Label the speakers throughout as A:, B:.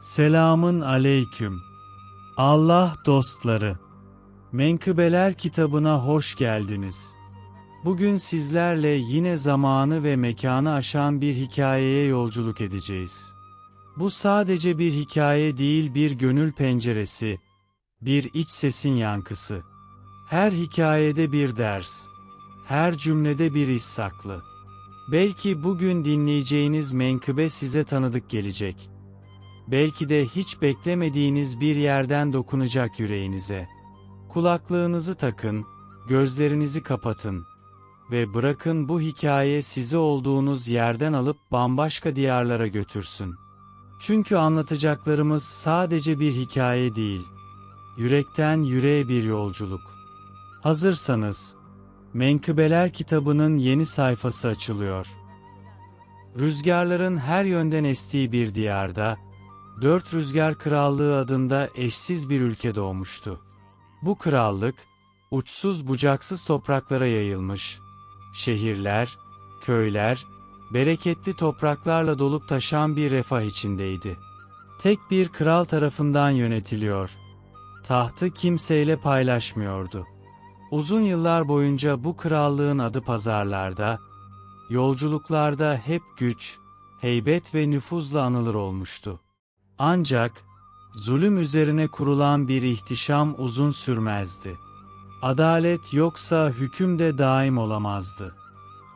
A: Selamın aleyküm. Allah dostları. Menkıbeler kitabına hoş geldiniz. Bugün sizlerle yine zamanı ve mekanı aşan bir hikayeye yolculuk edeceğiz. Bu sadece bir hikaye değil, bir gönül penceresi, bir iç sesin yankısı. Her hikayede bir ders, her cümlede bir iz saklı. Belki bugün dinleyeceğiniz menkıbe size tanıdık gelecek. Belki de hiç beklemediğiniz bir yerden dokunacak yüreğinize. Kulaklığınızı takın, gözlerinizi kapatın ve bırakın bu hikaye sizi olduğunuz yerden alıp bambaşka diyarlara götürsün. Çünkü anlatacaklarımız sadece bir hikaye değil, yürekten yüreğe bir yolculuk. Hazırsanız, Menkıbeler kitabının yeni sayfası açılıyor. Rüzgarların her yönden estiği bir diyarda, Dört Rüzgar Krallığı adında eşsiz bir ülke doğmuştu. Bu krallık, uçsuz bucaksız topraklara yayılmış. Şehirler, köyler, bereketli topraklarla dolup taşan bir refah içindeydi. Tek bir kral tarafından yönetiliyor. Tahtı kimseyle paylaşmıyordu. Uzun yıllar boyunca bu krallığın adı pazarlarda, yolculuklarda hep güç, heybet ve nüfuzla anılır olmuştu. Ancak, zulüm üzerine kurulan bir ihtişam uzun sürmezdi. Adalet yoksa hüküm de daim olamazdı.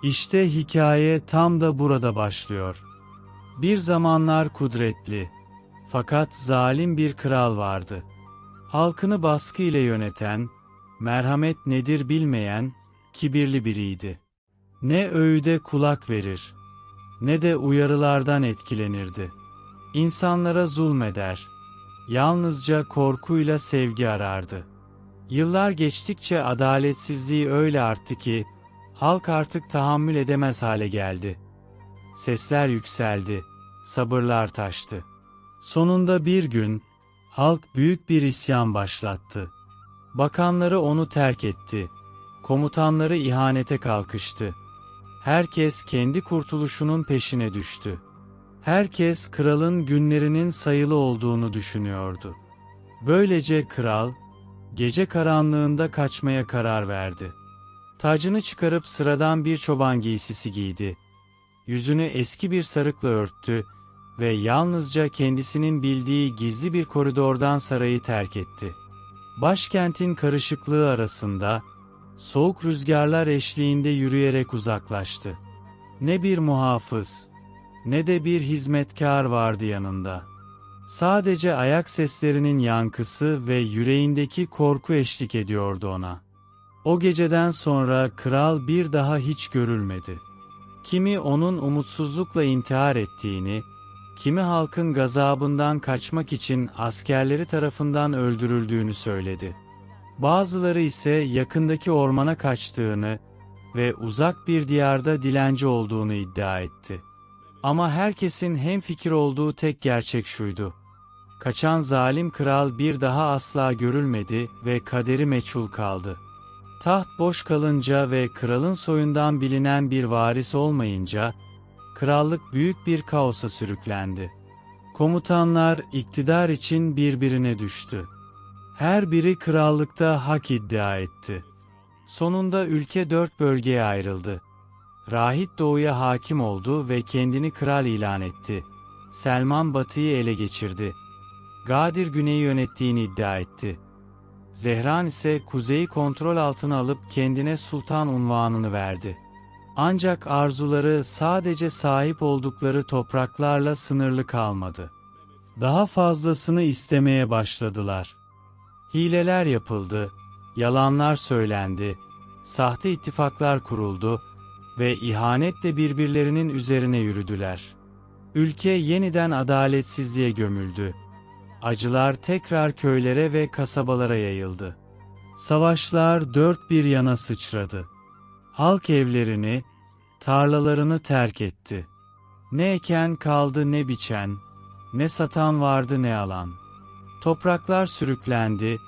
A: İşte hikaye tam da burada başlıyor. Bir zamanlar kudretli, fakat zalim bir kral vardı. Halkını baskı ile yöneten, merhamet nedir bilmeyen, kibirli biriydi. Ne öğüde kulak verir, ne de uyarılardan etkilenirdi. İnsanlara zulmeder, yalnızca korkuyla sevgi arardı. Yıllar geçtikçe adaletsizliği öyle arttı ki, halk artık tahammül edemez hale geldi. Sesler yükseldi, sabırlar taştı. Sonunda bir gün, halk büyük bir isyan başlattı. Bakanları onu terk etti, komutanları ihanete kalkıştı. Herkes kendi kurtuluşunun peşine düştü. Herkes kralın günlerinin sayılı olduğunu düşünüyordu. Böylece kral, gece karanlığında kaçmaya karar verdi. Tacını çıkarıp sıradan bir çoban giysisi giydi. Yüzünü eski bir sarıkla örttü ve yalnızca kendisinin bildiği gizli bir koridordan sarayı terk etti. Başkentin karışıklığı arasında, soğuk rüzgarlar eşliğinde yürüyerek uzaklaştı. Ne bir muhafız, ne de bir hizmetkar vardı yanında. Sadece ayak seslerinin yankısı ve yüreğindeki korku eşlik ediyordu ona. O geceden sonra kral bir daha hiç görülmedi. Kimi onun umutsuzlukla intihar ettiğini, kimi halkın gazabından kaçmak için askerleri tarafından öldürüldüğünü söyledi. Bazıları ise yakındaki ormana kaçtığını ve uzak bir diyarda dilenci olduğunu iddia etti. Ama herkesin hemfikir olduğu tek gerçek şuydu: kaçan zalim kral bir daha asla görülmedi ve kaderi meçhul kaldı. Taht boş kalınca ve kralın soyundan bilinen bir varis olmayınca, krallık büyük bir kaosa sürüklendi. Komutanlar iktidar için birbirine düştü. Her biri krallıkta hak iddia etti. Sonunda ülke 4 bölgeye ayrıldı. Rahit doğuya hakim oldu ve kendini kral ilan etti. Selman batıyı ele geçirdi. Gadir güneyi yönettiğini iddia etti. Zehran ise kuzeyi kontrol altına alıp kendine sultan unvanını verdi. Ancak arzuları sadece sahip oldukları topraklarla sınırlı kalmadı. Daha fazlasını istemeye başladılar. Hileler yapıldı, yalanlar söylendi, sahte ittifaklar kuruldu ve ihanetle birbirlerinin üzerine yürüdüler. Ülke yeniden adaletsizliğe gömüldü. Acılar tekrar köylere ve kasabalara yayıldı. Savaşlar dört bir yana sıçradı. Halk evlerini, tarlalarını terk etti. Ne eken kaldı ne biçen, ne satan vardı ne alan. Topraklar sürüklendi,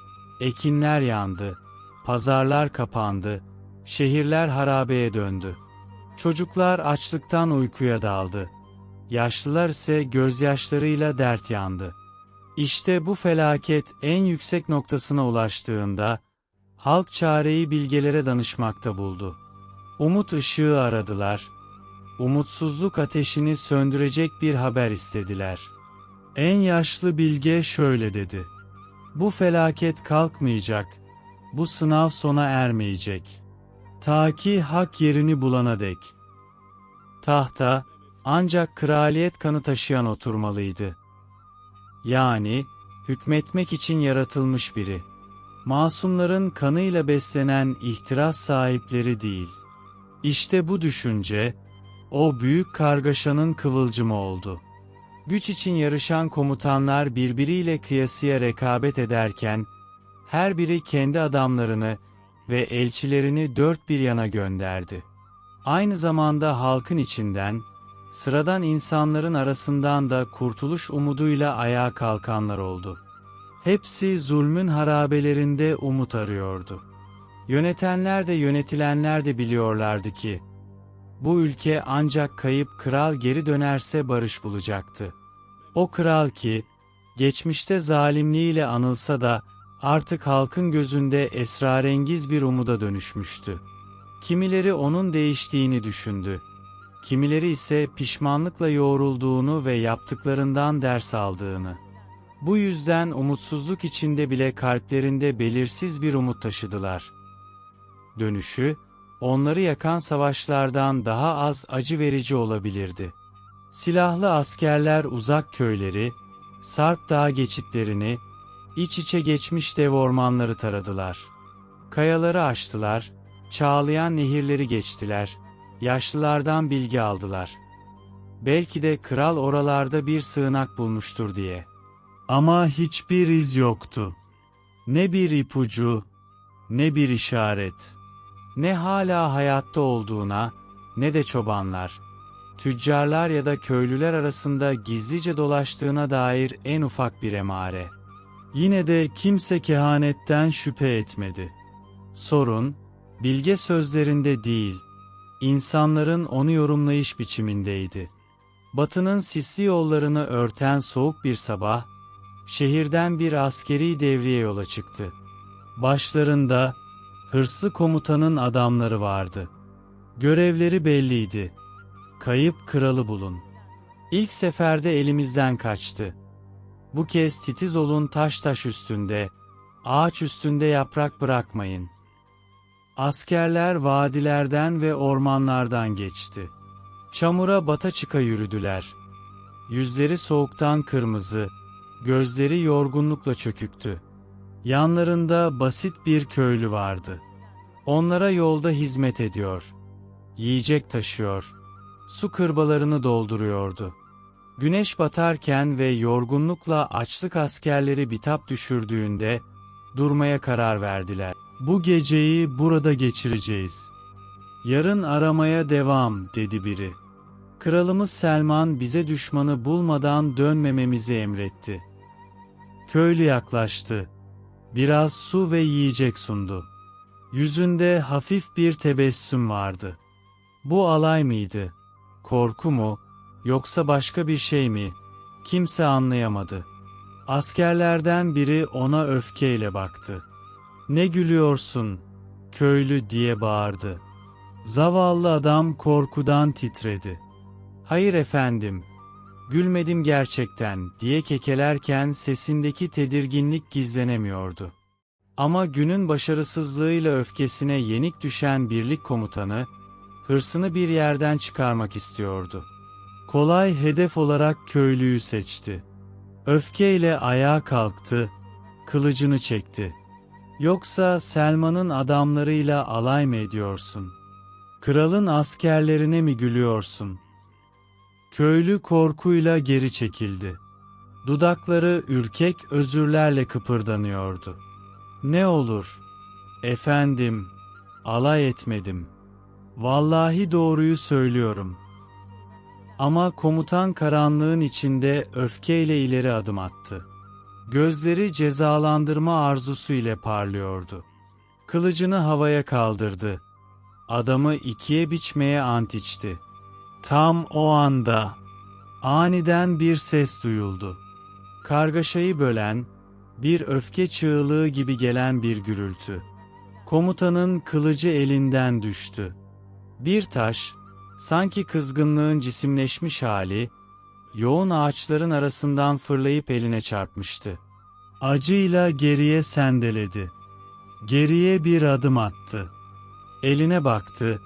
A: ekinler yandı, pazarlar kapandı, şehirler harabeye döndü. Çocuklar açlıktan uykuya daldı. Yaşlılar ise gözyaşlarıyla dert yandı. İşte bu felaket en yüksek noktasına ulaştığında, halk çareyi bilgelere danışmakta buldu. Umut ışığı aradılar. Umutsuzluk ateşini söndürecek bir haber istediler. En yaşlı bilge şöyle dedi: "Bu felaket kalkmayacak, bu sınav sona ermeyecek. Ta ki hak yerini bulana dek." Tahta, ancak kraliyet kanı taşıyan oturmalıydı. Yani, hükmetmek için yaratılmış biri. Masumların kanıyla beslenen ihtiras sahipleri değil. İşte bu düşünce, o büyük kargaşanın kıvılcımı oldu. Güç için yarışan komutanlar birbiriyle kıyasıya rekabet ederken, her biri kendi adamlarını ve elçilerini dört bir yana gönderdi. Aynı zamanda halkın içinden, sıradan insanların arasından da kurtuluş umuduyla ayağa kalkanlar oldu. Hepsi zulmün harabelerinde umut arıyordu. Yönetenler de yönetilenler de biliyorlardı ki, bu ülke ancak kayıp kral geri dönerse barış bulacaktı. O kral ki, geçmişte zalimliğiyle anılsa da artık halkın gözünde esrarengiz bir umuda dönüşmüştü. Kimileri onun değiştiğini düşündü. Kimileri ise pişmanlıkla yoğrulduğunu ve yaptıklarından ders aldığını. Bu yüzden umutsuzluk içinde bile kalplerinde belirsiz bir umut taşıdılar. Dönüşü, onları yakan savaşlardan daha az acı verici olabilirdi. Silahlı askerler uzak köyleri, Sarp Dağı geçitlerini, iç içe geçmiş dev ormanları taradılar. Kayaları aştılar, çağlayan nehirleri geçtiler, yaşlılardan bilgi aldılar. Belki de kral oralarda bir sığınak bulmuştur diye. Ama hiçbir iz yoktu. Ne bir ipucu, ne bir işaret. Ne hala hayatta olduğuna, ne de çobanlar, tüccarlar ya da köylüler arasında gizlice dolaştığına dair en ufak bir emare. Yine de kimse kehanetten şüphe etmedi. Sorun, bilge sözlerinde değil, insanların onu yorumlayış biçimindeydi. Batı'nın sisli yollarını örten soğuk bir sabah, şehirden bir askeri devriye yola çıktı. Başlarında, hırslı komutanın adamları vardı. Görevleri belliydi. Kayıp kralı bulun. İlk seferde elimizden kaçtı. Bu kez titiz olun, taş taş üstünde, ağaç üstünde yaprak bırakmayın. Askerler vadilerden ve ormanlardan geçti. Çamura bata çıka yürüdüler. Yüzleri soğuktan kırmızı, gözleri yorgunlukla çöküktü. Yanlarında basit bir köylü vardı. Onlara yolda hizmet ediyor. Yiyecek taşıyor. Su kırbalarını dolduruyordu. Güneş batarken ve yorgunlukla açlık askerleri bitap düşürdüğünde durmaya karar verdiler. "Bu geceyi burada geçireceğiz. Yarın aramaya devam," dedi biri. "Kralımız Selman bize düşmanı bulmadan dönmememizi emretti." Köylü yaklaştı. Biraz su ve yiyecek sundu. Yüzünde hafif bir tebessüm vardı. Bu alay mıydı? Korku mu? Yoksa başka bir şey mi? Kimse anlayamadı. Askerlerden biri ona öfkeyle baktı. "Ne gülüyorsun, köylü?" diye bağırdı. Zavallı adam korkudan titredi. "Hayır efendim, gülmedim gerçekten," diye kekelerken sesindeki tedirginlik gizlenemiyordu. Ama günün başarısızlığıyla öfkesine yenik düşen birlik komutanı, hırsını bir yerden çıkarmak istiyordu. Kolay hedef olarak köylüyü seçti. Öfkeyle ayağa kalktı, kılıcını çekti. "Yoksa Selman'ın adamlarıyla alay mı ediyorsun? Kralın askerlerine mi gülüyorsun?" Köylü korkuyla geri çekildi. Dudakları ürkek özürlerle kıpırdanıyordu. "Ne olur, efendim, alay etmedim. Vallahi doğruyu söylüyorum." Ama komutan karanlığın içinde öfkeyle ileri adım attı. Gözleri cezalandırma arzusu ile parlıyordu. Kılıcını havaya kaldırdı. Adamı ikiye biçmeye ant içti. Tam o anda aniden bir ses duyuldu. Kargaşayı bölen, bir öfke çığlığı gibi gelen bir gürültü. Komutanın kılıcı elinden düştü. Bir taş, sanki kızgınlığın cisimleşmiş hali, yoğun ağaçların arasından fırlayıp eline çarpmıştı. Acıyla geriye sendeledi. Geriye bir adım attı. Eline baktı.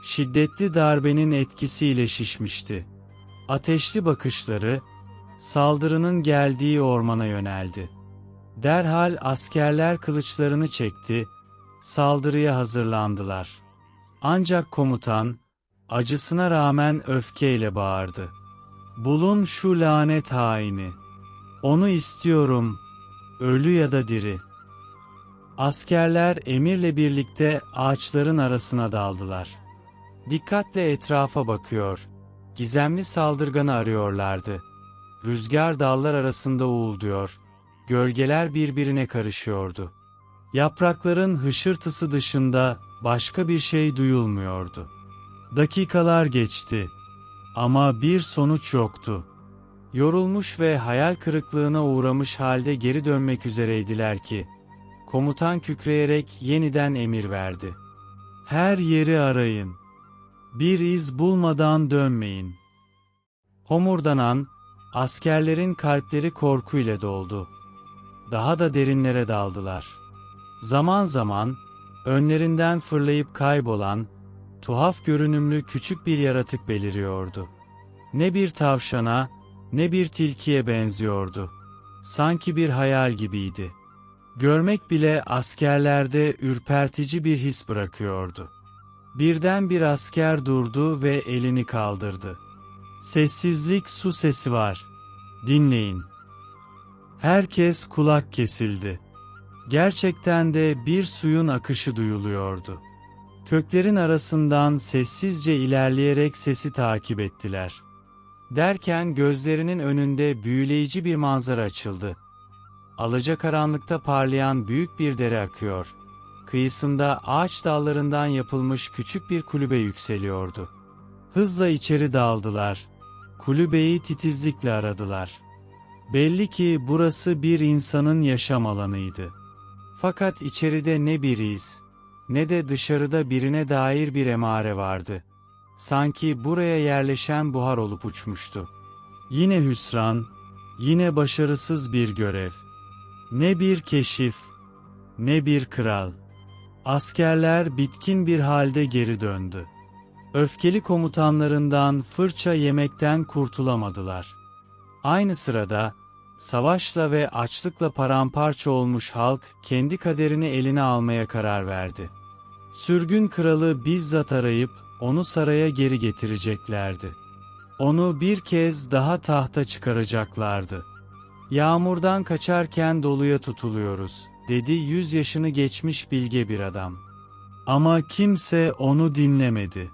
A: Şiddetli darbenin etkisiyle şişmişti. Ateşli bakışları, saldırının geldiği ormana yöneldi. Derhal askerler kılıçlarını çekti, saldırıya hazırlandılar. Ancak komutan, acısına rağmen öfkeyle bağırdı. "Bulun şu lanet haini! Onu istiyorum, ölü ya da diri!" Askerler emirle birlikte ağaçların arasına daldılar. Dikkatle etrafa bakıyor, gizemli saldırganı arıyorlardı. Rüzgar dallar arasında uğulduyor, gölgeler birbirine karışıyordu. Yaprakların hışırtısı dışında başka bir şey duyulmuyordu. Dakikalar geçti ama bir sonuç yoktu. Yorulmuş ve hayal kırıklığına uğramış halde geri dönmek üzereydiler ki, komutan kükreyerek yeniden emir verdi. "Her yeri arayın. Bir iz bulmadan dönmeyin." Homurdanan, askerlerin kalpleri korkuyla doldu. Daha da derinlere daldılar. Zaman zaman, önlerinden fırlayıp kaybolan, tuhaf görünümlü küçük bir yaratık beliriyordu. Ne bir tavşana, ne bir tilkiye benziyordu. Sanki bir hayal gibiydi. Görmek bile askerlerde ürpertici bir his bırakıyordu. Birden bir asker durdu ve elini kaldırdı. "Sessizlik, su sesi var. Dinleyin." Herkes kulak kesildi. Gerçekten de bir suyun akışı duyuluyordu. Köklerin arasından sessizce ilerleyerek sesi takip ettiler. Derken gözlerinin önünde büyüleyici bir manzara açıldı. Alacakaranlıkta parlayan büyük bir dere akıyor. Kıyısında ağaç dallarından yapılmış küçük bir kulübe yükseliyordu. Hızla içeri daldılar. Kulübeyi titizlikle aradılar. Belli ki burası bir insanın yaşam alanıydı. Fakat içeride ne bir iz, ne de dışarıda birine dair bir emare vardı. Sanki buraya yerleşen buhar olup uçmuştu. Yine hüsran, yine başarısız bir görev. Ne bir keşif, ne bir kral. Askerler bitkin bir halde geri döndü. Öfkeli komutanlarından fırça yemekten kurtulamadılar. Aynı sırada, savaşla ve açlıkla paramparça olmuş halk kendi kaderini eline almaya karar verdi. Sürgün kralı bizzat arayıp onu saraya geri getireceklerdi. Onu bir kez daha tahta çıkaracaklardı. "Yağmurdan kaçarken doluya tutuluyoruz," dedi 100 yaşını geçmiş bilge bir adam. Ama kimse onu dinlemedi.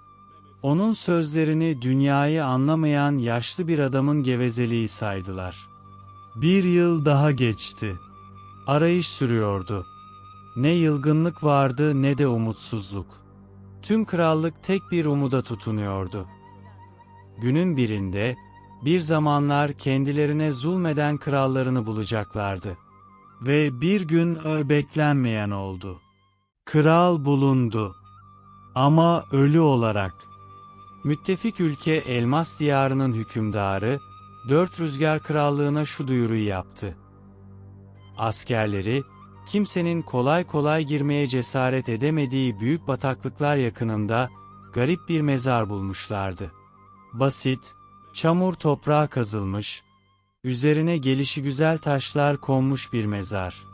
A: Onun sözlerini dünyayı anlamayan yaşlı bir adamın gevezeliği saydılar. Bir yıl daha geçti. Arayış sürüyordu. Ne yılgınlık vardı ne de umutsuzluk. Tüm krallık tek bir umuda tutunuyordu. Günün birinde, bir zamanlar kendilerine zulmeden krallarını bulacaklardı. Ve bir gün beklenmeyen oldu. Kral bulundu. Ama ölü olarak. Müttefik ülke Elmas Diyarı'nın hükümdarı, 4 Rüzgar Krallığı'na şu duyuruyu yaptı. Askerleri, kimsenin kolay kolay girmeye cesaret edemediği büyük bataklıklar yakınında garip bir mezar bulmuşlardı. Basit, çamur toprağa kazılmış, üzerine gelişigüzel taşlar konmuş bir mezar.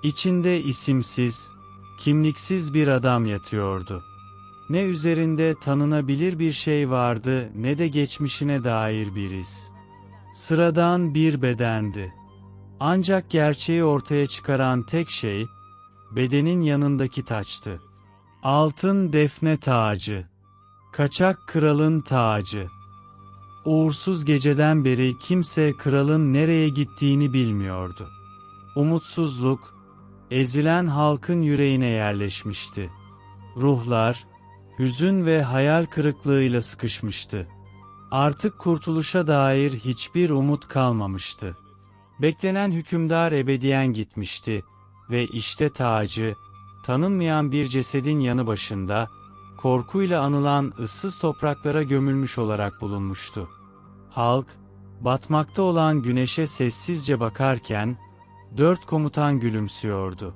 A: İçinde isimsiz, kimliksiz bir adam yatıyordu. Ne üzerinde tanınabilir bir şey vardı ne de geçmişine dair bir iz. Sıradan bir bedendi. Ancak gerçeği ortaya çıkaran tek şey, bedenin yanındaki taçtı. Altın defne tacı. Kaçak kralın tacı. Uğursuz geceden beri kimse kralın nereye gittiğini bilmiyordu. Umutsuzluk, ezilen halkın yüreğine yerleşmişti. Ruhlar, hüzün ve hayal kırıklığıyla sıkışmıştı. Artık kurtuluşa dair hiçbir umut kalmamıştı. Beklenen hükümdar ebediyen gitmişti ve işte tacı, tanınmayan bir cesedin yanı başında, korkuyla anılan ıssız topraklara gömülmüş olarak bulunmuştu. Halk, batmakta olan güneşe sessizce bakarken, 4 komutan gülümsüyordu.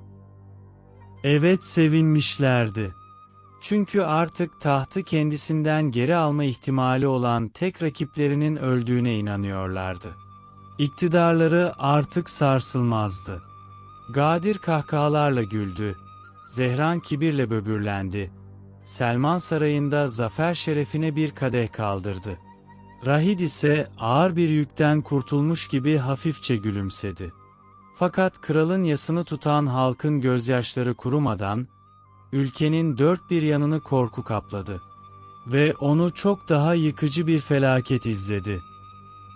A: Evet, sevinmişlerdi. Çünkü artık tahtı kendisinden geri alma ihtimali olan tek rakiplerinin öldüğüne inanıyorlardı. İktidarları artık sarsılmazdı. Gadir kahkahalarla güldü. Zehran kibirle böbürlendi. Selman sarayında zafer şerefine bir kadeh kaldırdı. Rahid ise ağır bir yükten kurtulmuş gibi hafifçe gülümsedi. Fakat kralın yasını tutan halkın gözyaşları kurumadan, ülkenin dört bir yanını korku kapladı. Ve onu çok daha yıkıcı bir felaket izledi.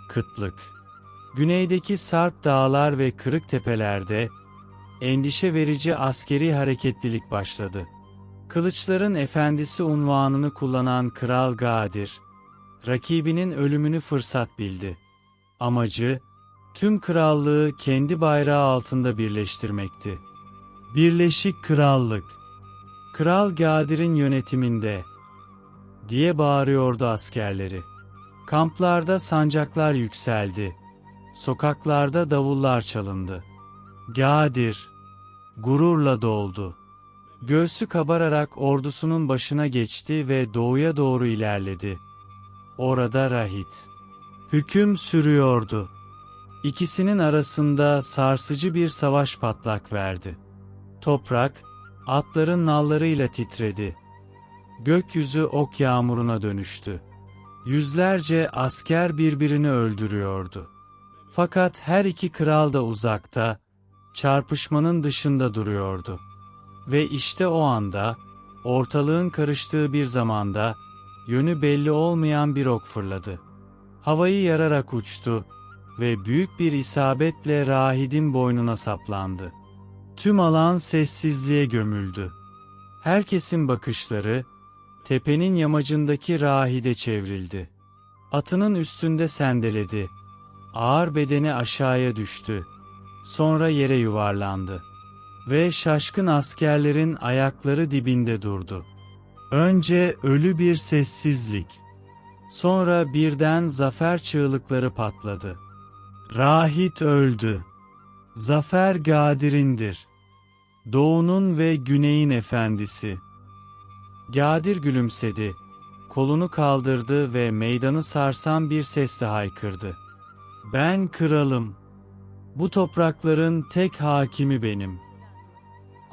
A: Kıtlık. Güneydeki sarp dağlar ve kırık tepelerde, endişe verici askeri hareketlilik başladı. Kılıçların efendisi unvanını kullanan Kral Gadir, rakibinin ölümünü fırsat bildi. Amacı, tüm krallığı kendi bayrağı altında birleştirmekti. Birleşik Krallık, Kral Gadir'in yönetiminde, diye bağırıyordu askerleri. Kamplarda sancaklar yükseldi. Sokaklarda davullar çalındı. Gadir, gururla doldu. Göğsü kabararak ordusunun başına geçti ve doğuya doğru ilerledi. Orada Rahid. Hüküm sürüyordu. İkisinin arasında sarsıcı bir savaş patlak verdi. Toprak, atların nallarıyla titredi. Gökyüzü ok yağmuruna dönüştü. Yüzlerce asker birbirini öldürüyordu. Fakat her iki kral da uzakta, çarpışmanın dışında duruyordu. Ve işte o anda, ortalığın karıştığı bir zamanda, yönü belli olmayan bir ok fırladı. Havayı yararak uçtu ve büyük bir isabetle rahidin boynuna saplandı. Tüm alan sessizliğe gömüldü. Herkesin bakışları, tepenin yamacındaki rahide çevrildi. Atının üstünde sendeledi. Ağır bedeni aşağıya düştü. Sonra yere yuvarlandı. Ve şaşkın askerlerin ayakları dibinde durdu. Önce ölü bir sessizlik. Sonra birden zafer çığlıkları patladı. Rahit öldü. Zafer Gadir'indir. Doğunun ve güneyin efendisi. Gadir gülümsedi. Kolunu kaldırdı ve meydanı sarsan bir sesle haykırdı. Ben kralım. Bu toprakların tek hakimi benim.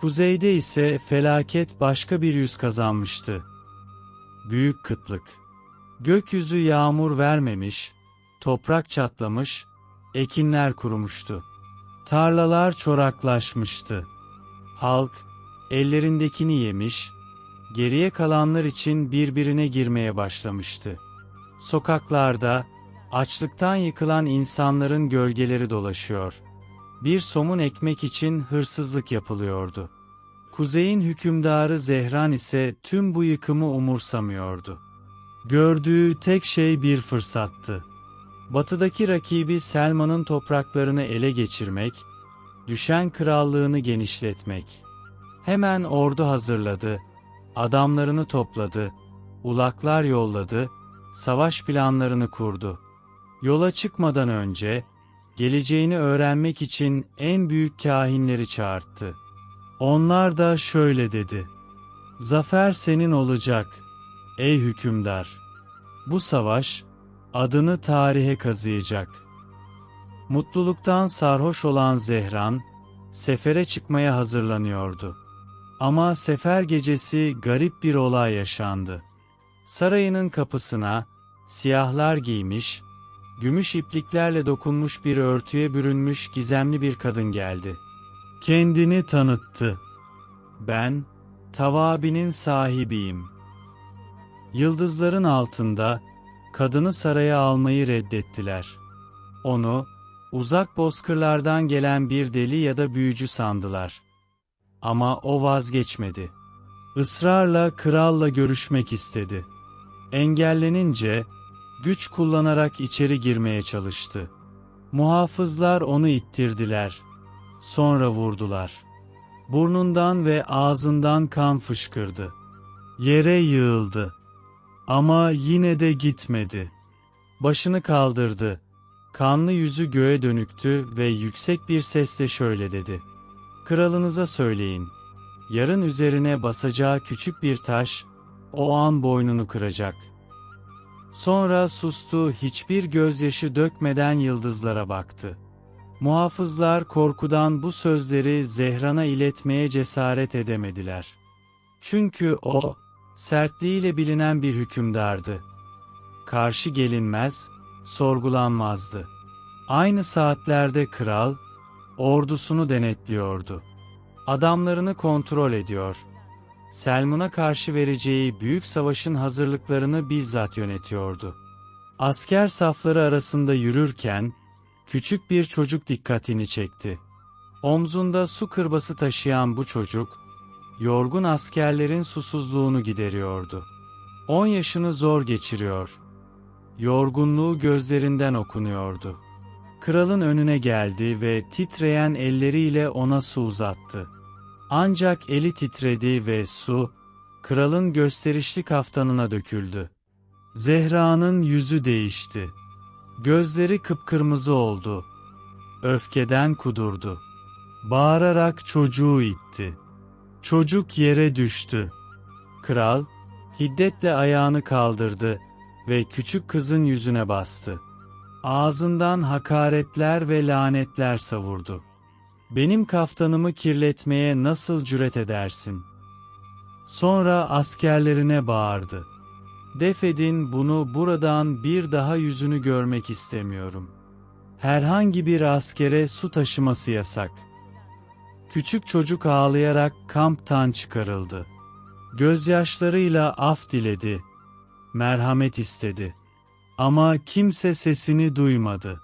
A: Kuzeyde ise felaket başka bir yüz kazanmıştı. Büyük kıtlık. Gökyüzü yağmur vermemiş, toprak çatlamış, ekinler kurumuştu. Tarlalar çoraklaşmıştı. Halk, ellerindekini yemiş, geriye kalanlar için birbirine girmeye başlamıştı. Sokaklarda, açlıktan yıkılan insanların gölgeleri dolaşıyor. Bir somun ekmek için hırsızlık yapılıyordu. Kuzey'in hükümdarı Zehran ise tüm bu yıkımı umursamıyordu. Gördüğü tek şey bir fırsattı. Batıdaki rakibi Selman'ın topraklarını ele geçirmek, düşen krallığını genişletmek. Hemen ordu hazırladı, adamlarını topladı, ulaklar yolladı, savaş planlarını kurdu. Yola çıkmadan önce, geleceğini öğrenmek için en büyük kâhinleri çağırttı. Onlar da şöyle dedi: "Zafer senin olacak, ey hükümdar. Bu savaş, adını tarihe kazıyacak." Mutluluktan sarhoş olan Zehran, sefere çıkmaya hazırlanıyordu. Ama sefer gecesi garip bir olay yaşandı. Sarayının kapısına, siyahlar giymiş, gümüş ipliklerle dokunmuş bir örtüye bürünmüş gizemli bir kadın geldi. Kendini tanıttı. "Ben, Tavabi'nin sahibiyim." Yıldızların altında, kadını saraya almayı reddettiler. Onu, uzak bozkırlardan gelen bir deli ya da büyücü sandılar. Ama o vazgeçmedi. Israrla kralla görüşmek istedi. Engellenince, güç kullanarak içeri girmeye çalıştı. Muhafızlar onu ittirdiler. Sonra vurdular. Burnundan ve ağzından kan fışkırdı. Yere yığıldı. Ama yine de gitmedi. Başını kaldırdı. Kanlı yüzü göğe dönüktü ve yüksek bir sesle şöyle dedi: "Kralınıza söyleyin. Yarın üzerine basacağı küçük bir taş, o an boynunu kıracak." Sonra sustu, hiçbir gözyaşı dökmeden yıldızlara baktı. Muhafızlar korkudan bu sözleri Zehran'a iletmeye cesaret edemediler. Çünkü o, sertliğiyle bilinen bir hükümdardı. Karşı gelinmez, sorgulanmazdı. Aynı saatlerde kral, ordusunu denetliyordu. Adamlarını kontrol ediyor. Selmun'a karşı vereceği büyük savaşın hazırlıklarını bizzat yönetiyordu. Asker safları arasında yürürken, küçük bir çocuk dikkatini çekti. Omzunda su kırbası taşıyan bu çocuk, yorgun askerlerin susuzluğunu gideriyordu. 10 yaşını zor geçiriyor. Yorgunluğu gözlerinden okunuyordu. Kralın önüne geldi ve titreyen elleriyle ona su uzattı. Ancak eli titredi ve su, kralın gösterişli kaftanına döküldü. Zehra'nın yüzü değişti. Gözleri kıpkırmızı oldu. Öfkeden kudurdu. Bağırarak çocuğu itti. Çocuk yere düştü. Kral, hiddetle ayağını kaldırdı ve küçük kızın yüzüne bastı. Ağzından hakaretler ve lanetler savurdu. "Benim kaftanımı kirletmeye nasıl cüret edersin?" Sonra askerlerine bağırdı. "Defedin bunu, buradan bir daha yüzünü görmek istemiyorum. Herhangi bir askere su taşıması yasak." Küçük çocuk ağlayarak kamptan çıkarıldı. Gözyaşlarıyla af diledi, merhamet istedi. Ama kimse sesini duymadı.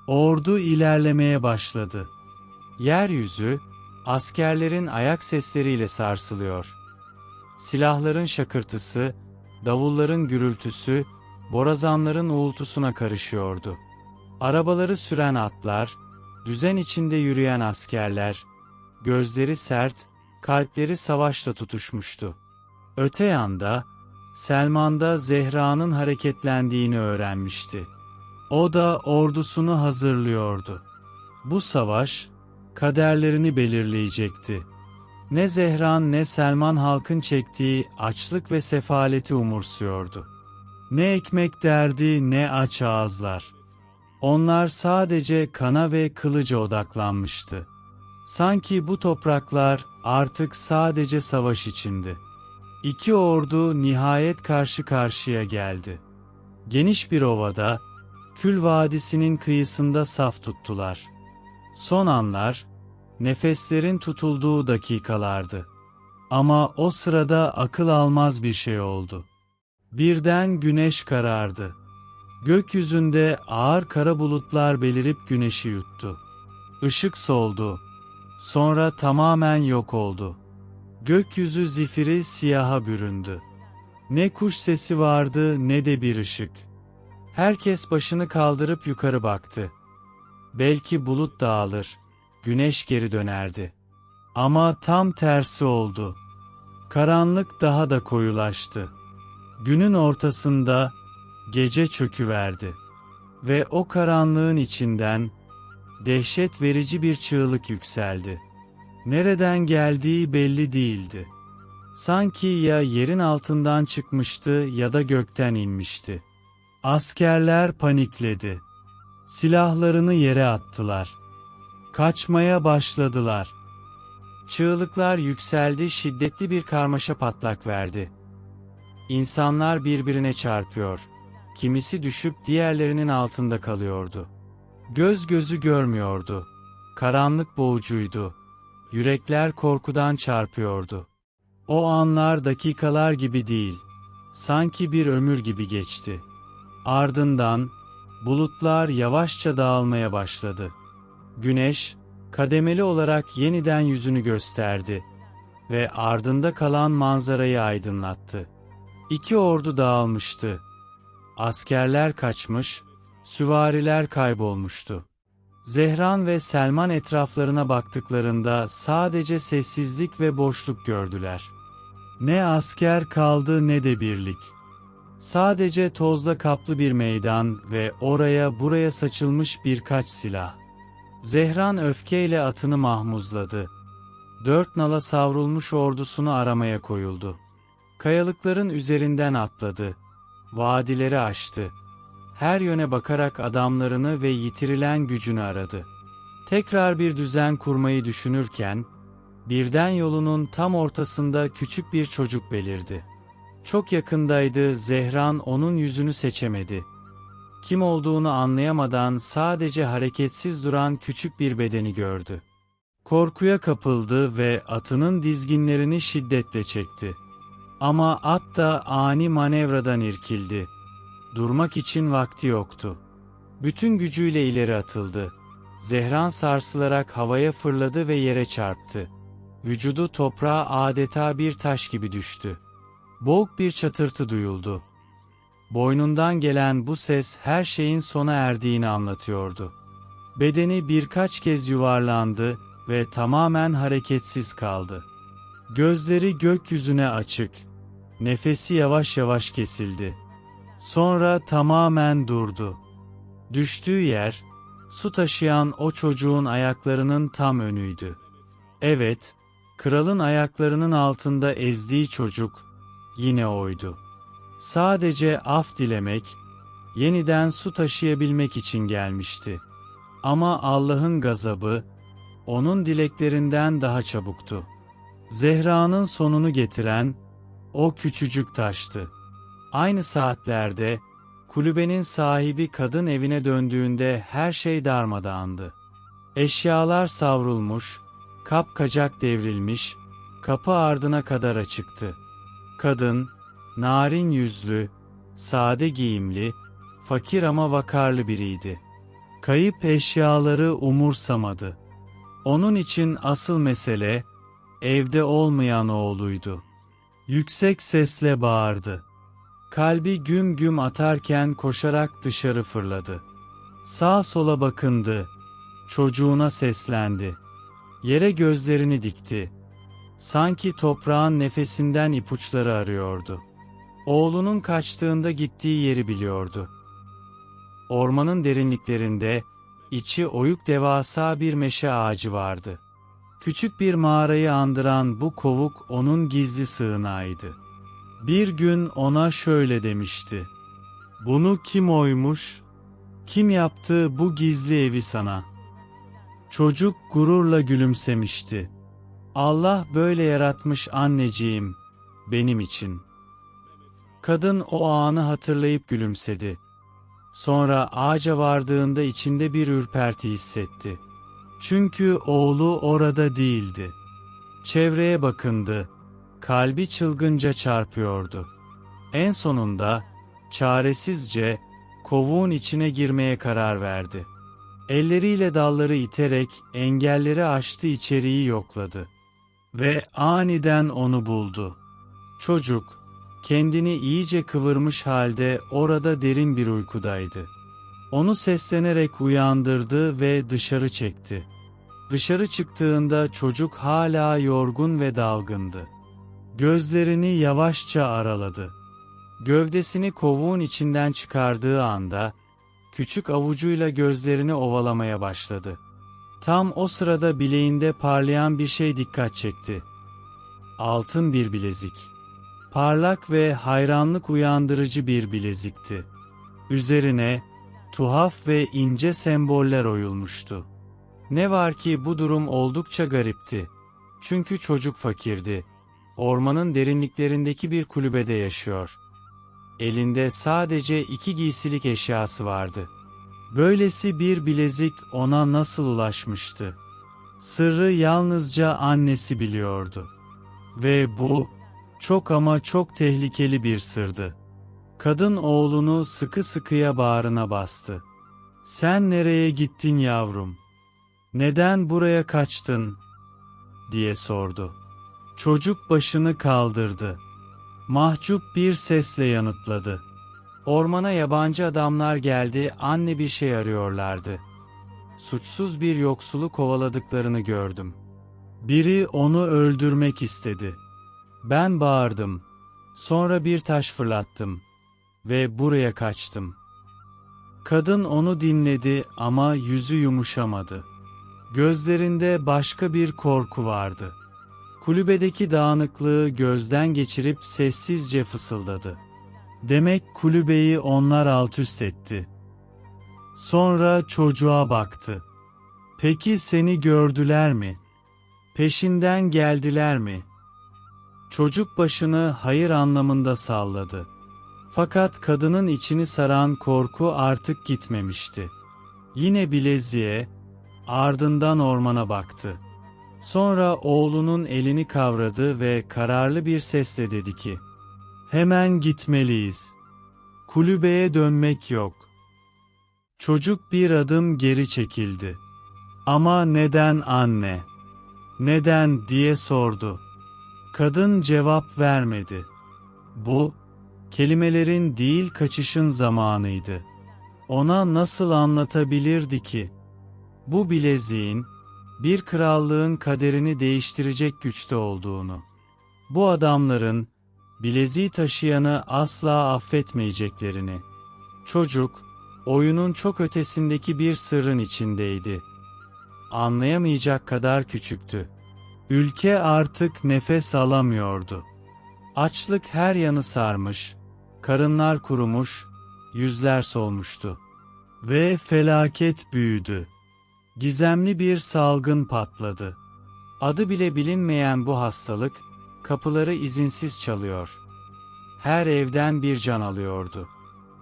A: Ordu ilerlemeye başladı. Yeryüzü, askerlerin ayak sesleriyle sarsılıyor. Silahların şakırtısı, davulların gürültüsü, borazanların uğultusuna karışıyordu. Arabaları süren atlar, düzen içinde yürüyen askerler, gözleri sert, kalpleri savaşla tutuşmuştu. Öte yanda, Selman da Zehra'nın hareketlendiğini öğrenmişti. O da ordusunu hazırlıyordu. Bu savaş, kaderlerini belirleyecekti. Ne Zehran ne Selman halkın çektiği açlık ve sefaleti umursuyordu. Ne ekmek derdi ne aç ağızlar. Onlar sadece kana ve kılıca odaklanmıştı. Sanki bu topraklar artık sadece savaş içindi. İki ordu nihayet karşı karşıya geldi. Geniş bir ovada, Kül Vadisi'nin kıyısında saf tuttular. Son anlar, nefeslerin tutulduğu dakikalardı. Ama o sırada akıl almaz bir şey oldu. Birden güneş karardı. Gökyüzünde ağır kara bulutlar belirip güneşi yuttu. Işık soldu. Sonra tamamen yok oldu. Gökyüzü zifiri siyaha büründü. Ne kuş sesi vardı ne de bir ışık. Herkes başını kaldırıp yukarı baktı. Belki bulut dağılır, güneş geri dönerdi. Ama tam tersi oldu. Karanlık daha da koyulaştı. Günün ortasında gece çöküverdi. Ve o karanlığın içinden dehşet verici bir çığlık yükseldi. Nereden geldiği belli değildi. Sanki ya yerin altından çıkmıştı ya da gökten inmişti. Askerler panikledi. Silahlarını yere attılar. Kaçmaya başladılar. Çığlıklar yükseldi, şiddetli bir karmaşa patlak verdi. İnsanlar birbirine çarpıyor. Kimisi düşüp diğerlerinin altında kalıyordu. Göz gözü görmüyordu. Karanlık boğucuydu. Yürekler korkudan çarpıyordu. O anlar dakikalar gibi değil, sanki bir ömür gibi geçti. Ardından, bulutlar yavaşça dağılmaya başladı. Güneş, kademeli olarak yeniden yüzünü gösterdi ve ardında kalan manzarayı aydınlattı. İki ordu dağılmıştı. Askerler kaçmış, süvariler kaybolmuştu. Zehran ve Selman etraflarına baktıklarında sadece sessizlik ve boşluk gördüler. Ne asker kaldı ne de birlik. Sadece tozla kaplı bir meydan ve oraya buraya saçılmış birkaç silah. Zehran öfkeyle atını mahmuzladı. Dört nala savrulmuş ordusunu aramaya koyuldu. Kayalıkların üzerinden atladı. Vadileri aştı. Her yöne bakarak adamlarını ve yitirilen gücünü aradı. Tekrar bir düzen kurmayı düşünürken, birden yolunun tam ortasında küçük bir çocuk belirdi. Çok yakındaydı, Zehran onun yüzünü seçemedi. Kim olduğunu anlayamadan sadece hareketsiz duran küçük bir bedeni gördü. Korkuya kapıldı ve atının dizginlerini şiddetle çekti. Ama at da ani manevradan irkildi. Durmak için vakti yoktu. Bütün gücüyle ileri atıldı. Zehran sarsılarak havaya fırladı ve yere çarptı. Vücudu toprağa adeta bir taş gibi düştü. Boğuk bir çatırtı duyuldu. Boynundan gelen bu ses her şeyin sona erdiğini anlatıyordu. Bedeni birkaç kez yuvarlandı ve tamamen hareketsiz kaldı. Gözleri gökyüzüne açık. Nefesi yavaş yavaş kesildi. Sonra tamamen durdu. Düştüğü yer, su taşıyan o çocuğun ayaklarının tam önüydü. Evet, kralın ayaklarının altında ezdiği çocuk, yine oydu. Sadece af dilemek, yeniden su taşıyabilmek için gelmişti. Ama Allah'ın gazabı, onun dileklerinden daha çabuktu. Zehra'nın sonunu getiren, o küçücük taştı. Aynı saatlerde, kulübenin sahibi kadın evine döndüğünde her şey darmadağındı. Eşyalar savrulmuş, kapkacak devrilmiş, kapı ardına kadar açıktı. Kadın, narin yüzlü, sade giyimli, fakir ama vakarlı biriydi. Kayıp eşyaları umursamadı. Onun için asıl mesele, evde olmayan oğluydu. Yüksek sesle bağırdı. Kalbi güm güm atarken koşarak dışarı fırladı. Sağa sola bakındı. Çocuğuna seslendi. Yere gözlerini dikti. Sanki toprağın nefesinden ipuçları arıyordu. Oğlunun kaçtığında gittiği yeri biliyordu. Ormanın derinliklerinde, içi oyuk devasa bir meşe ağacı vardı. Küçük bir mağarayı andıran bu kovuk onun gizli sığınağıydı. Bir gün ona şöyle demişti. "Bunu kim oymuş? Kim yaptı bu gizli evi sana?" Çocuk gururla gülümsemişti. "Allah böyle yaratmış anneciğim, benim için." Kadın o anı hatırlayıp gülümsedi. Sonra ağaca vardığında içinde bir ürperti hissetti. Çünkü oğlu orada değildi. Çevreye bakındı. Kalbi çılgınca çarpıyordu. En sonunda, çaresizce, kovuğun içine girmeye karar verdi. Elleriyle dalları iterek engelleri aştı, içeriği yokladı. Ve aniden onu buldu. Çocuk, kendini iyice kıvırmış halde orada derin bir uykudaydı. Onu seslenerek uyandırdı ve dışarı çekti. Dışarı çıktığında çocuk hala yorgun ve dalgındı. Gözlerini yavaşça araladı. Gövdesini kovuğun içinden çıkardığı anda, küçük avucuyla gözlerini ovalamaya başladı. Tam o sırada bileğinde parlayan bir şey dikkat çekti. Altın bir bilezik. Parlak ve hayranlık uyandırıcı bir bilezikti. Üzerine, tuhaf ve ince semboller oyulmuştu. Ne var ki bu durum oldukça garipti. Çünkü çocuk fakirdi. Ormanın derinliklerindeki bir kulübede yaşıyor. Elinde sadece 2 giysilik eşyası vardı. Böylesi bir bilezik ona nasıl ulaşmıştı? Sırrı yalnızca annesi biliyordu. Ve bu, çok ama çok tehlikeli bir sırdı. Kadın oğlunu sıkı sıkıya bağrına bastı. "Sen nereye gittin yavrum? Neden buraya kaçtın?" diye sordu. Çocuk başını kaldırdı. Mahcup bir sesle yanıtladı. "Ormana yabancı adamlar geldi, anne bir şey arıyorlardı. suçsuz bir yoksulu kovaladıklarını gördüm. Biri onu öldürmek istedi. Ben bağırdım. Sonra bir taş fırlattım ve buraya kaçtım. Kadın onu dinledi ama yüzü yumuşamadı. Gözlerinde başka bir korku vardı. Kulübedeki dağınıklığı gözden geçirip sessizce fısıldadı. Demek kulübeyi onlar altüst etti. Sonra çocuğa baktı. Peki seni gördüler mi? Peşinden geldiler mi? Çocuk başını hayır anlamında salladı. Fakat kadının içini saran korku artık gitmemişti. Yine bileziğe, ardından ormana baktı. Sonra oğlunun elini kavradı ve kararlı bir sesle dedi ki, "Hemen gitmeliyiz. Kulübeye dönmek yok." Çocuk bir adım geri çekildi. "Ama neden anne? Neden?" diye sordu. Kadın cevap vermedi. Bu, kelimelerin değil kaçışın zamanıydı. Ona nasıl anlatabilirdi ki? Bu bileziğin, bir krallığın kaderini değiştirecek güçte olduğunu. Bu adamların, bileziği taşıyanı asla affetmeyeceklerini. Çocuk, oyunun çok ötesindeki bir sırrın içindeydi. Anlayamayacak kadar küçüktü. Ülke artık nefes alamıyordu. Açlık her yanı sarmış, karınlar kurumuş, yüzler solmuştu. Ve felaket büyüdü. Gizemli bir salgın patladı. Adı bile bilinmeyen bu hastalık, kapıları izinsiz çalıyor. Her evden bir can alıyordu.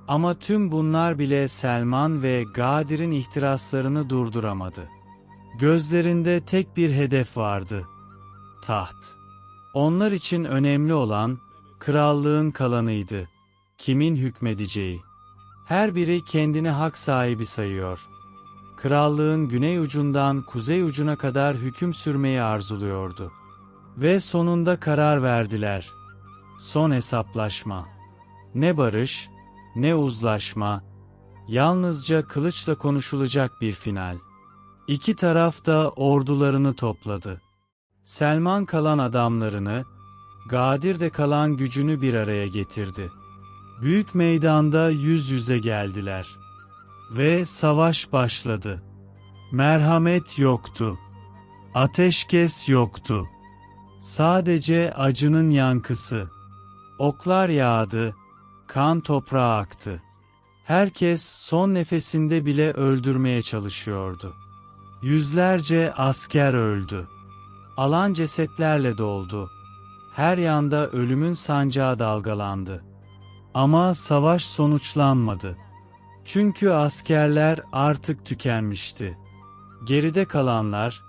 A: Ama tüm bunlar bile Selman ve Gadir'in ihtiraslarını durduramadı. Gözlerinde tek bir hedef vardı: taht. Onlar için önemli olan, krallığın kalanıydı. Kimin hükmedeceği. Her biri kendini hak sahibi sayıyor. Krallığın güney ucundan kuzey ucuna kadar hüküm sürmeyi arzuluyordu. Ve sonunda karar verdiler. Son hesaplaşma. Ne barış, ne uzlaşma, yalnızca kılıçla konuşulacak bir final. İki taraf da ordularını topladı. Selman kalan adamlarını, Gadir de kalan gücünü bir araya getirdi. Büyük meydanda yüz yüze geldiler. Ve savaş başladı. Merhamet yoktu. Ateşkes yoktu. Sadece acının yankısı. Oklar yağdı, kan toprağa aktı. Herkes son nefesinde bile öldürmeye çalışıyordu. Yüzlerce asker öldü. Alan cesetlerle doldu. Her yanda ölümün sancağı dalgalandı. Ama savaş sonuçlanmadı. Çünkü askerler artık tükenmişti. Geride kalanlar,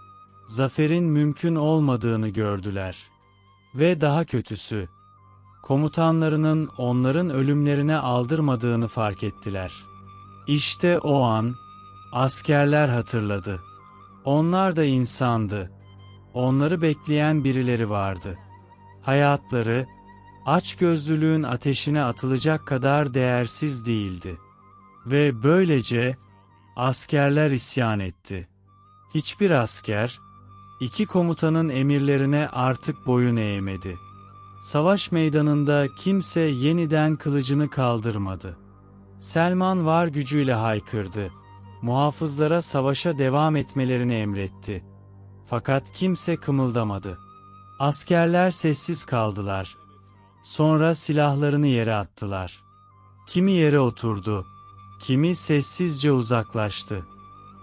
A: zaferin mümkün olmadığını gördüler. Ve daha kötüsü, komutanlarının onların ölümlerine aldırmadığını fark ettiler. İşte o an, askerler hatırladı. Onlar da insandı. Onları bekleyen birileri vardı. Hayatları, açgözlülüğün ateşine atılacak kadar değersiz değildi. Ve böylece, askerler isyan etti. Hiçbir asker, iki komutanın emirlerine artık boyun eğmedi. Savaş meydanında kimse yeniden kılıcını kaldırmadı. Selman var gücüyle haykırdı. Muhafızlara savaşa devam etmelerini emretti. Fakat kimse kımıldamadı. Askerler sessiz kaldılar. Sonra silahlarını yere attılar. Kimi yere oturdu, kimi sessizce uzaklaştı.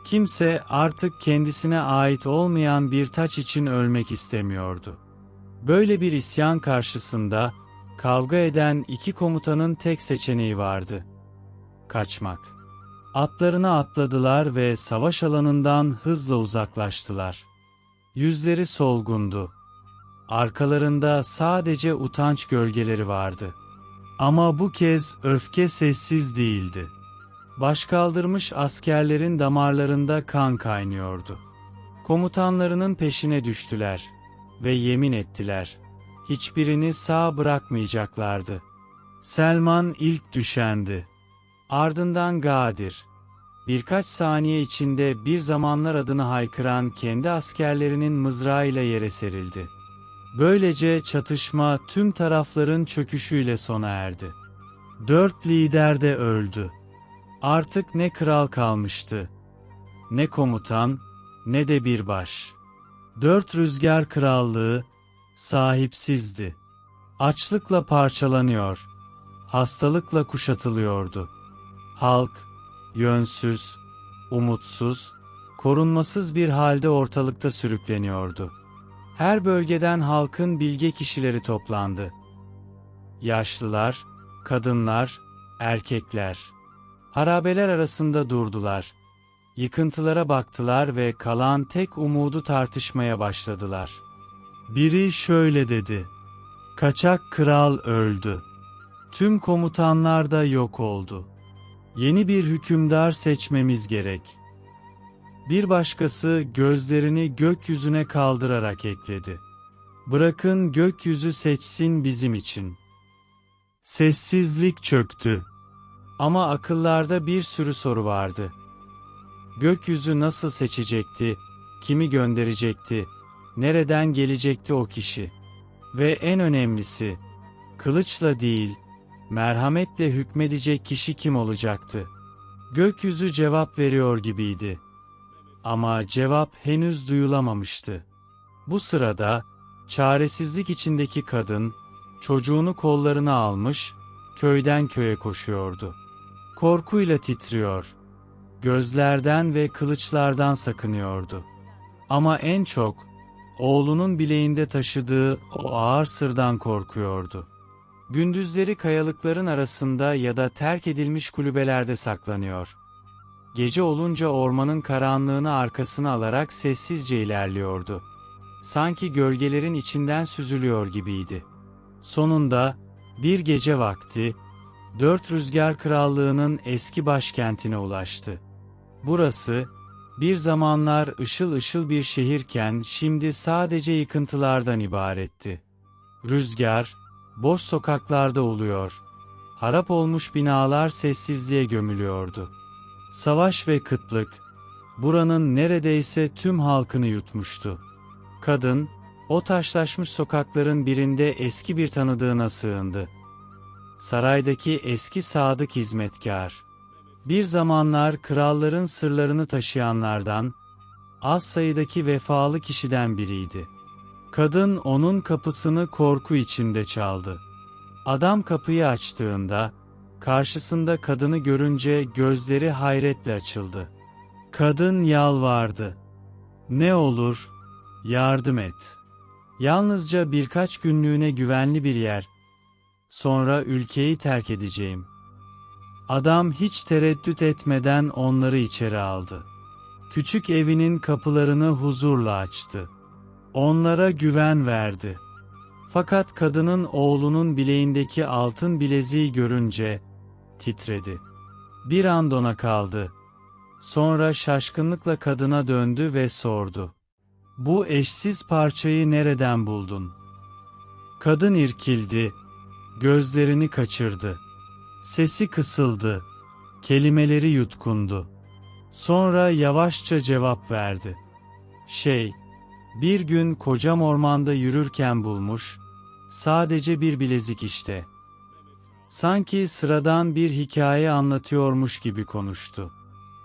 A: Kimse artık kendisine ait olmayan bir taç için ölmek istemiyordu. Böyle bir isyan karşısında, kavga eden iki komutanın tek seçeneği vardı: kaçmak. Atlarına atladılar ve savaş alanından hızla uzaklaştılar. Yüzleri solgundu. Arkalarında sadece utanç gölgeleri vardı. Ama bu kez öfke sessiz değildi. Başkaldırmış askerlerin damarlarında kan kaynıyordu. Komutanlarının peşine düştüler ve yemin ettiler. Hiçbirini sağ bırakmayacaklardı. Selman ilk düşendi. Ardından Gadir. birkaç saniye içinde Bir Zamanlar adını haykıran kendi askerlerinin mızrağıyla yere serildi. Böylece çatışma tüm tarafların çöküşüyle sona erdi. 4 lider de öldü. Artık ne kral kalmıştı, ne komutan, ne de bir baş. 4 rüzgar krallığı sahipsizdi. Açlıkla parçalanıyor, hastalıkla kuşatılıyordu. Halk, yönsüz, umutsuz, korunmasız bir halde ortalıkta sürükleniyordu. Her bölgeden halkın bilge kişileri toplandı. Yaşlılar, kadınlar, erkekler. Harabeler arasında durdular. Yıkıntılara baktılar ve kalan tek umudu tartışmaya başladılar. Biri şöyle dedi: "Kaçak kral öldü. Tüm komutanlar da yok oldu. Yeni bir hükümdar seçmemiz gerek." Bir başkası gözlerini gökyüzüne kaldırarak ekledi: "Bırakın gökyüzü seçsin bizim için." Sessizlik çöktü. Ama akıllarda bir sürü soru vardı. Gökyüzü nasıl seçecekti, kimi gönderecekti, nereden gelecekti o kişi? Ve en önemlisi, kılıçla değil, merhametle hükmedecek kişi kim olacaktı? Gökyüzü cevap veriyor gibiydi. Ama cevap henüz duyulamamıştı. Bu sırada, çaresizlik içindeki kadın, çocuğunu kollarına almış, köyden köye koşuyordu. Korkuyla titriyor, gözlerden ve kılıçlardan sakınıyordu. Ama en çok, oğlunun bileğinde taşıdığı o ağır sırdan korkuyordu. Gündüzleri kayalıkların arasında ya da terk edilmiş kulübelerde saklanıyor. Gece olunca ormanın karanlığını arkasına alarak sessizce ilerliyordu. Sanki gölgelerin içinden süzülüyor gibiydi. Sonunda, bir gece vakti, 4 Rüzgar Krallığı'nın eski başkentine ulaştı. Burası, bir zamanlar ışıl ışıl bir şehirken şimdi sadece yıkıntılardan ibaretti. Rüzgar, boş sokaklarda uluyor. Harap olmuş binalar sessizliğe gömülüyordu. Savaş ve kıtlık, buranın neredeyse tüm halkını yutmuştu. Kadın, o taşlaşmış sokakların birinde eski bir tanıdığına sığındı. Saraydaki eski sadık hizmetkar. Bir zamanlar kralların sırlarını taşıyanlardan, az sayıdaki vefalı kişiden biriydi. Kadın onun kapısını korku içinde çaldı. Adam kapıyı açtığında, karşısında kadını görünce gözleri hayretle açıldı. Kadın yalvardı: "Ne olur, yardım et. Yalnızca birkaç günlüğüne güvenli bir yer. Sonra ülkeyi terk edeceğim." Adam hiç tereddüt etmeden onları içeri aldı. Küçük evinin kapılarını huzurla açtı. Onlara güven verdi. Fakat kadının oğlunun bileğindeki altın bileziği görünce titredi. Bir an dona kaldı. Sonra şaşkınlıkla kadına döndü ve sordu: "Bu eşsiz parçayı nereden buldun?" Kadın irkildi, gözlerini kaçırdı. Sesi kısıldı, kelimeleri yutkundu. Sonra yavaşça cevap verdi: Bir gün kocam ormanda yürürken bulmuş, sadece bir bilezik işte." Sanki sıradan bir hikaye anlatıyormuş gibi konuştu.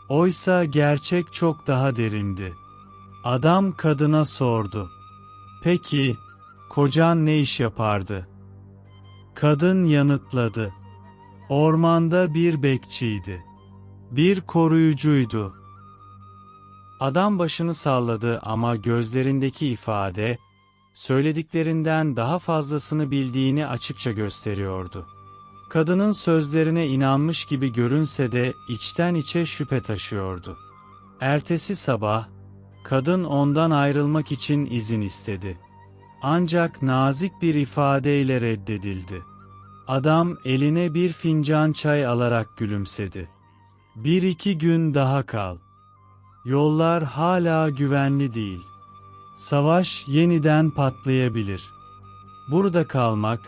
A: Oysa gerçek çok daha derindi. Adam kadına sordu: "Peki, kocan ne iş yapardı?" Kadın yanıtladı: "Ormanda bir bekçiydi. Bir koruyucuydu." Adam başını salladı ama gözlerindeki ifade, söylediklerinden daha fazlasını bildiğini açıkça gösteriyordu. Kadının sözlerine inanmış gibi görünse de içten içe şüphe taşıyordu. Ertesi sabah, kadın ondan ayrılmak için izin istedi. Ancak nazik bir ifadeyle reddedildi. Adam eline bir fincan çay alarak gülümsedi. "Bir iki gün daha kal. Yollar hala güvenli değil. Savaş yeniden patlayabilir. Burada kalmak,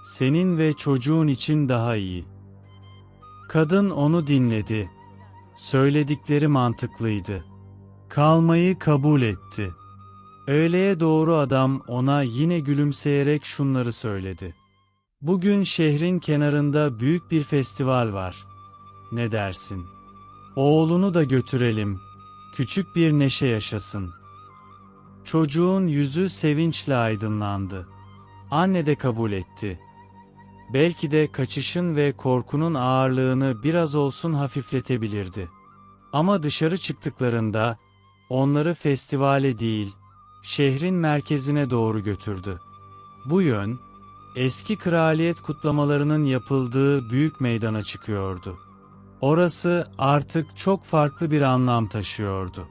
A: senin ve çocuğun için daha iyi." Kadın onu dinledi. Söyledikleri mantıklıydı. Kalmayı kabul etti. Öğleye doğru adam ona yine gülümseyerek şunları söyledi. Bugün şehrin kenarında büyük bir festival var. Ne dersin? Oğlunu da götürelim. Küçük bir neşe yaşasın. Çocuğun yüzü sevinçle aydınlandı. Anne de kabul etti. Belki de kaçışın ve korkunun ağırlığını biraz olsun hafifletebilirdi. Ama dışarı çıktıklarında onları festivale değil, şehrin merkezine doğru götürdü. Bu yön, eski kraliyet kutlamalarının yapıldığı büyük meydana çıkıyordu. Orası artık çok farklı bir anlam taşıyordu.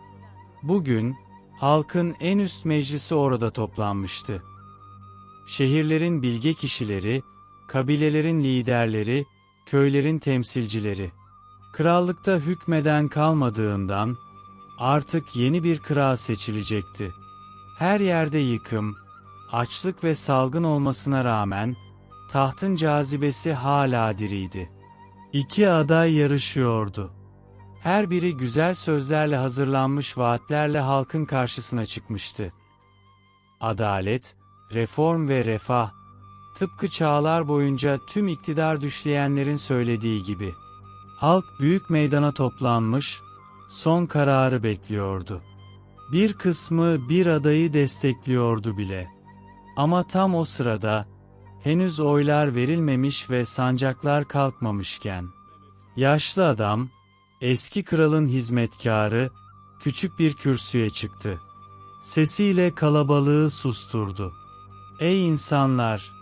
A: Bugün, halkın en üst meclisi orada toplanmıştı. Şehirlerin bilge kişileri, kabilelerin liderleri, köylerin temsilcileri. Krallıkta hükmeden kalmadığından, artık yeni bir kral seçilecekti. Her yerde yıkım, açlık ve salgın olmasına rağmen, tahtın cazibesi hala diriydi. İki aday yarışıyordu. Her biri güzel sözlerle hazırlanmış vaatlerle halkın karşısına çıkmıştı. Adalet, reform ve refah, tıpkı çağlar boyunca tüm iktidar düşleyenlerin söylediği gibi. Halk büyük meydana toplanmış, son kararı bekliyordu. Bir kısmı bir adayı destekliyordu bile. Ama tam o sırada, henüz oylar verilmemiş ve sancaklar kalkmamışken, yaşlı adam, eski kralın hizmetkarı, küçük bir kürsüye çıktı. Sesiyle kalabalığı susturdu. Ey insanlar,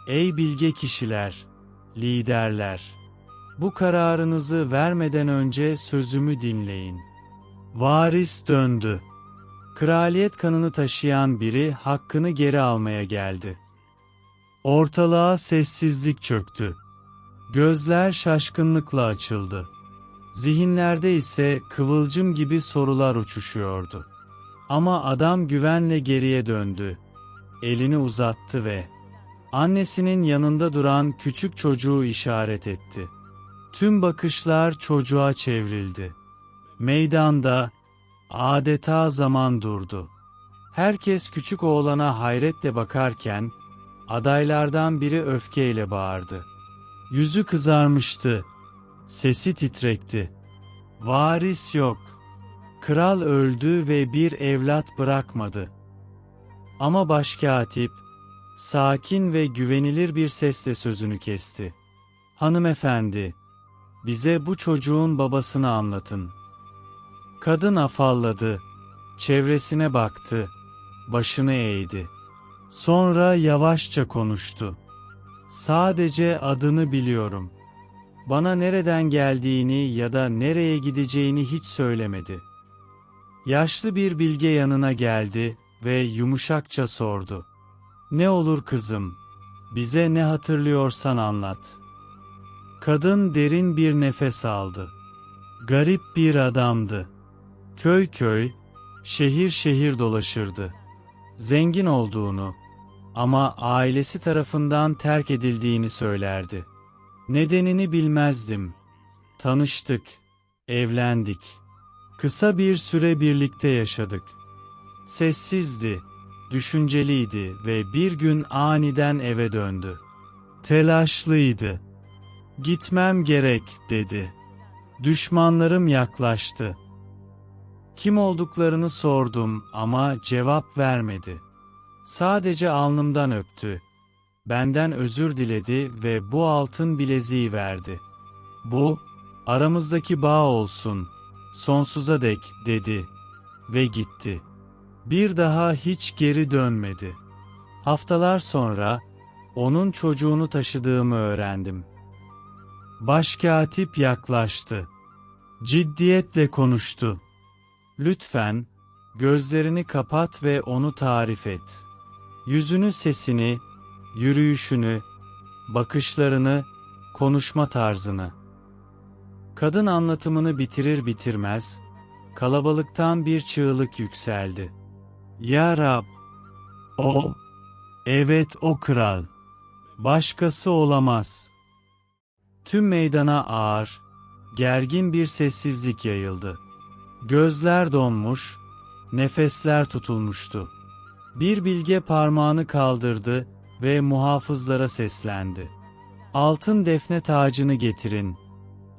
A: ey bilge kişiler, liderler! Bu kararınızı vermeden önce sözümü dinleyin. Varis döndü. Kraliyet kanını taşıyan biri hakkını geri almaya geldi. Ortalığa sessizlik çöktü. Gözler şaşkınlıkla açıldı. Zihinlerde ise kıvılcım gibi sorular uçuşuyordu. Ama adam güvenle geriye döndü. Elini uzattı ve annesinin yanında duran küçük çocuğu işaret etti. Tüm bakışlar çocuğa çevrildi. Meydanda adeta zaman durdu. Herkes küçük oğlana hayretle bakarken, adaylardan biri öfkeyle bağırdı. Yüzü kızarmıştı, sesi titrekti. Varis yok. Kral öldü ve bir evlat bırakmadı. Ama başkatip, sakin ve güvenilir bir sesle sözünü kesti. Hanımefendi, bize bu çocuğun babasını anlatın. Kadın afalladı, çevresine baktı, başını eğdi. Sonra yavaşça konuştu. Sadece adını biliyorum. Bana nereden geldiğini ya da nereye gideceğini hiç söylemedi. Yaşlı bir bilge yanına geldi ve yumuşakça sordu. Ne olur kızım, bize ne hatırlıyorsan anlat. Kadın derin bir nefes aldı. Garip bir adamdı. Köy köy, şehir şehir dolaşırdı. Zengin olduğunu ama ailesi tarafından terk edildiğini söylerdi. Nedenini bilmezdim. Tanıştık, evlendik. Kısa bir süre birlikte yaşadık. Sessizdi, düşünceliydi ve bir gün aniden eve döndü. Telaşlıydı. Gitmem gerek, dedi. Düşmanlarım yaklaştı. Kim olduklarını sordum ama cevap vermedi. Sadece alnımdan öptü. Benden özür diledi ve bu altın bileziği verdi. Bu, aramızdaki bağ olsun, sonsuza dek, dedi ve gitti. Bir daha hiç geri dönmedi. Haftalar sonra, onun çocuğunu taşıdığımı öğrendim. Başkatip yaklaştı. Ciddiyetle konuştu. Lütfen, gözlerini kapat ve onu tarif et. Yüzünü, sesini, yürüyüşünü, bakışlarını, konuşma tarzını. Kadın anlatımını bitirir bitirmez, kalabalıktan bir çığlık yükseldi. Ya Rab! O! Evet, o kral! Başkası olamaz! Tüm meydana ağır, gergin bir sessizlik yayıldı. Gözler donmuş, nefesler tutulmuştu. Bir bilge parmağını kaldırdı ve muhafızlara seslendi. Altın defne tacını getirin.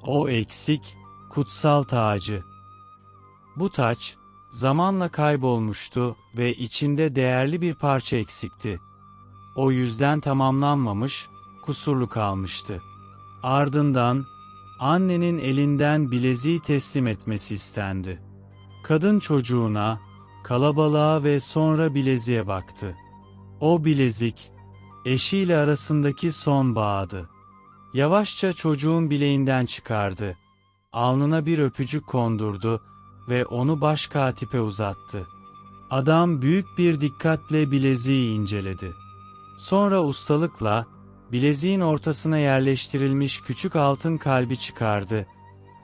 A: O eksik, kutsal tacı. Bu taç, zamanla kaybolmuştu ve içinde değerli bir parça eksikti. O yüzden tamamlanmamış, kusurlu kalmıştı. Ardından, annenin elinden bileziği teslim etmesi istendi. Kadın çocuğuna, kalabalığa ve sonra bileziğe baktı. O bilezik, eşiyle arasındaki son bağdı. Yavaşça çocuğun bileğinden çıkardı. Alnına bir öpücük kondurdu ve onu başkatipe uzattı. Adam büyük bir dikkatle bileziği inceledi. Sonra ustalıkla, bileziğin ortasına yerleştirilmiş küçük altın kalbi çıkardı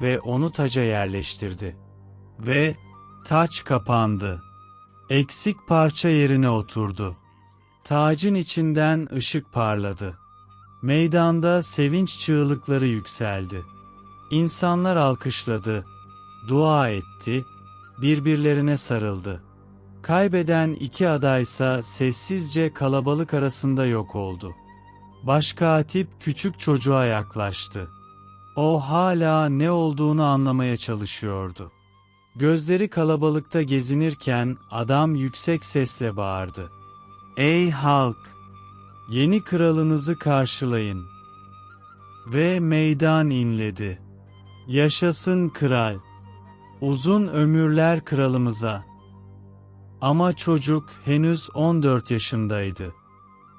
A: ve onu taca yerleştirdi. Ve taç kapandı. Eksik parça yerine oturdu. Tacın içinden ışık parladı. Meydanda sevinç çığlıkları yükseldi. İnsanlar alkışladı, dua etti, birbirlerine sarıldı. Kaybeden iki adaysa sessizce kalabalık arasında yok oldu. Başkatip küçük çocuğa yaklaştı. O hala ne olduğunu anlamaya çalışıyordu. Gözleri kalabalıkta gezinirken adam yüksek sesle bağırdı. "Ey halk! Yeni kralınızı karşılayın." Ve meydan inledi. "Yaşasın kral! Uzun ömürler kralımıza!" Ama çocuk henüz 14 yaşındaydı.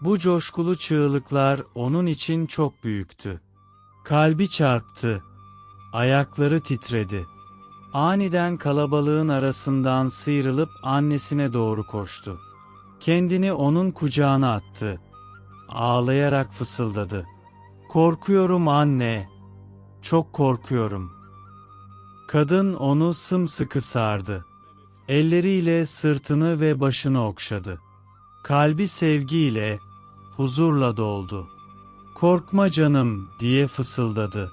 A: Bu coşkulu çığlıklar onun için çok büyüktü. Kalbi çarptı. Ayakları titredi. Aniden kalabalığın arasından sıyrılıp annesine doğru koştu. Kendini onun kucağına attı. Ağlayarak fısıldadı. "Korkuyorum anne. Çok korkuyorum." Kadın onu sımsıkı sardı. Elleriyle sırtını ve başını okşadı. Kalbi sevgiyle, huzurla doldu. "Korkma canım," diye fısıldadı.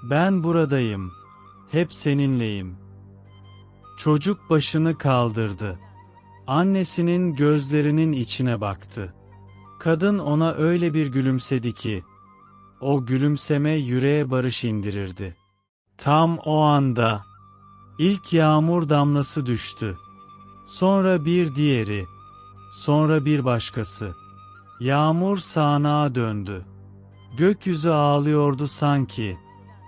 A: "Ben buradayım. Hep seninleyim." Çocuk başını kaldırdı. Annesinin gözlerinin içine baktı. Kadın ona öyle bir gülümsedi ki, o gülümseme yüreğe barış indirirdi. Tam o anda, ilk yağmur damlası düştü. Sonra bir diğeri, sonra bir başkası. Yağmur sağanağa döndü. Gökyüzü ağlıyordu sanki,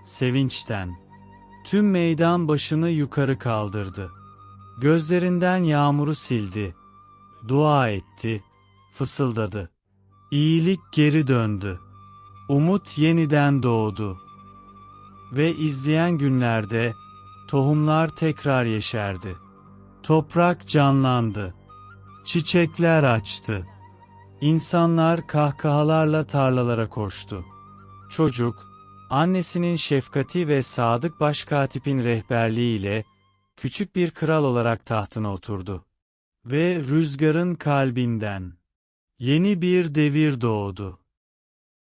A: sevinçten. Tüm meydan başını yukarı kaldırdı. Gözlerinden yağmuru sildi. Dua etti, fısıldadı. İyilik geri döndü. Umut yeniden doğdu. Ve izleyen günlerde tohumlar tekrar yeşerdi. Toprak canlandı. Çiçekler açtı. İnsanlar kahkahalarla tarlalara koştu. Çocuk, annesinin şefkati ve sadık başkatipin rehberliğiyle küçük bir kral olarak tahtına oturdu. Ve rüzgarın kalbinden yeni bir devir doğdu.